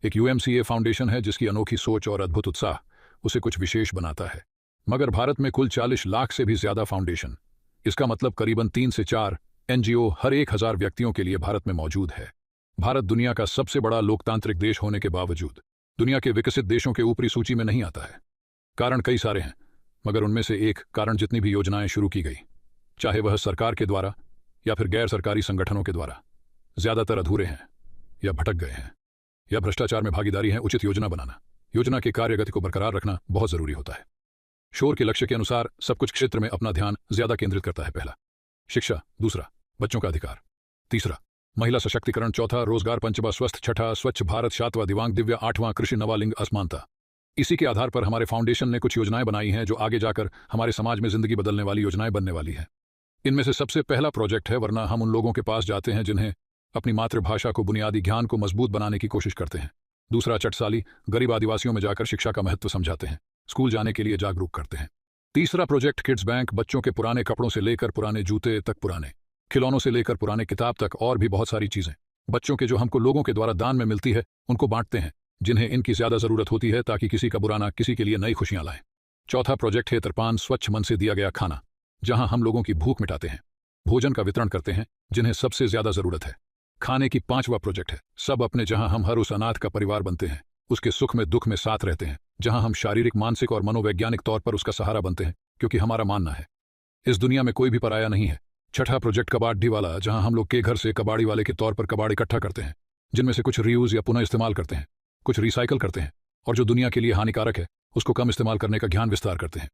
एक यूएमसीए फाउंडेशन है जिसकी अनोखी सोच और अद्भुत उत्साह उसे कुछ विशेष बनाता है। मगर भारत में कुल 40 लाख से भी ज्यादा फाउंडेशन, इसका मतलब करीबन 3 से 4 एनजीओ हर 1000 व्यक्तियों के लिए भारत में मौजूद है। भारत दुनिया का सबसे बड़ा लोकतांत्रिक देश होने के बावजूद दुनिया के विकसित देशों के ऊपरी सूची में नहीं आता है। कारण कई सारे हैं, मगर उनमें से एक कारण जितनी भी योजनाएं शुरू की गई, चाहे वह सरकार के द्वारा या फिर गैर सरकारी संगठनों के द्वारा, ज्यादातर अधूरे हैं या भटक गए हैं या भ्रष्टाचार में भागीदारी है। उचित योजना बनाना, योजना के कार्यगति को बरकरार रखना बहुत जरूरी होता है। शोर के लक्ष्य के अनुसार सब कुछ क्षेत्र में अपना ध्यान ज्यादा केंद्रित करता है। पहला, शिक्षा। दूसरा, बच्चों का अधिकार। तीसरा, महिला सशक्तिकरण। चौथा, रोजगार। पंचवा, स्वस्थ। छठा, स्वच्छ भारत। सातवां, दिव्यांग दिव्या। आठवां, कृषि। नवा, लिंग असमानता। इसी के आधार पर हमारे फाउंडेशन ने कुछ योजनाएं बनाई हैं जो आगे जाकर हमारे समाज में जिंदगी बदलने वाली योजनाएं बनने वाली हैं। इनमें से सबसे पहला प्रोजेक्ट है वरना हम उन लोगों के पास जाते हैं जिन्हें अपनी मातृभाषा को, बुनियादी ज्ञान को मजबूत बनाने की कोशिश करते हैं। दूसरा, चटसाली, गरीब आदिवासियों में जाकर शिक्षा का महत्व समझाते हैं, स्कूल जाने के लिए जागरूक करते हैं। तीसरा प्रोजेक्ट किड्स बैंक, बच्चों के पुराने कपड़ों से लेकर पुराने जूते तक, पुराने खिलौनों से लेकर पुराने किताब तक और भी बहुत सारी चीजें बच्चों के जो हमको लोगों के द्वारा दान में मिलती है उनको बांटते हैं जिन्हें इनकी ज्यादा जरूरत होती है, ताकि किसी का बुरा ना किसी के लिए नई खुशियां लाएं। चौथा प्रोजेक्ट है तृपान, स्वच्छ मन से दिया गया खाना, जहां हम लोगों की भूख मिटाते हैं, भोजन का वितरण करते हैं जिन्हें सबसे ज्यादा जरूरत है। खाने की पांचवा प्रोजेक्ट है सब अपने, जहां हम हर उस अनाथ का परिवार बनते हैं, उसके सुख में दुख में साथ रहते हैं, जहां हम शारीरिक, मानसिक और मनोवैज्ञानिक तौर पर उसका सहारा बनते हैं, क्योंकि हमारा मानना है इस दुनिया में कोई भी पराया नहीं है। छठा प्रोजेक्ट कबाड़ी वाला, जहां हम लोग के घर से कबाड़ी वाले के तौर पर कबाड़ इकट्ठा करते हैं, जिनमें से कुछ रीयूज या पुनः इस्तेमाल करते हैं, कुछ रिसाइकल करते हैं, और जो दुनिया के लिए हानिकारक है उसको कम इस्तेमाल करने का ज्ञान विस्तार करते हैं।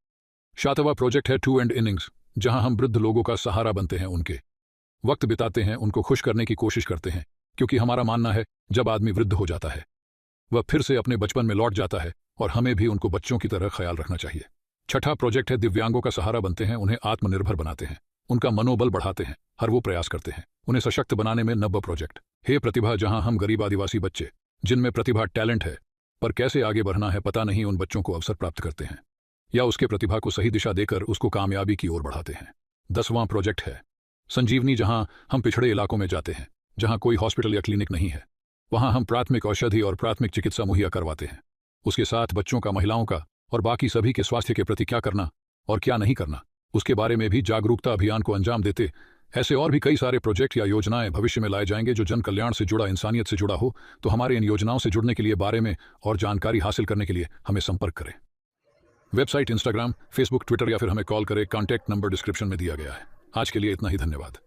सातवां प्रोजेक्ट है टू एंड इनिंग्स, जहां हम वृद्ध लोगों का सहारा बनते हैं, उनके वक्त बिताते हैं, उनको खुश करने की कोशिश करते हैं, क्योंकि हमारा मानना है जब आदमी वृद्ध हो जाता है वह फिर से अपने बचपन में लौट जाता है और हमें भी उनको बच्चों की तरह ख्याल रखना चाहिए। छठा प्रोजेक्ट है दिव्यांगों का सहारा बनते हैं, उन्हें आत्मनिर्भर बनाते हैं, उनका मनोबल बढ़ाते हैं, हर वो प्रयास करते हैं उन्हें सशक्त बनाने में। नब्बा प्रोजेक्ट हे प्रतिभा, जहां हम गरीब आदिवासी बच्चे जिनमें प्रतिभा, टैलेंट है, पर कैसे आगे बढ़ना है पता नहीं, उन बच्चों को अवसर प्राप्त करते हैं या उसके प्रतिभा को सही दिशा देकर उसको कामयाबी की ओर बढ़ाते हैं। 10वां प्रोजेक्ट है संजीवनी, जहां हम पिछड़े इलाकों में जाते हैं, जहां कोई हॉस्पिटल या क्लिनिक नहीं है, वहां हम प्राथमिक औषधि और प्राथमिक चिकित्सा मुहैया करवाते हैं। उसके साथ बच्चों का, महिलाओं का और बाकी सभी के स्वास्थ्य के प्रति क्या करना और क्या नहीं करना, उसके बारे में भी जागरूकता अभियान को अंजाम देते। ऐसे और भी कई सारे प्रोजेक्ट या योजनाएं भविष्य में लाए जाएंगे जो जन कल्याण से जुड़ा, इंसानियत से जुड़ा हो। तो हमारे इन योजनाओं से जुड़ने के लिए, बारे में और जानकारी हासिल करने के लिए हमें संपर्क करें। वेबसाइट, इंस्टाग्राम, फेसबुक, ट्विटर या फिर हमें कॉल करें। कॉन्टैक्ट नंबर डिस्क्रिप्शन में दिया गया है। आज के लिए इतना ही, धन्यवाद।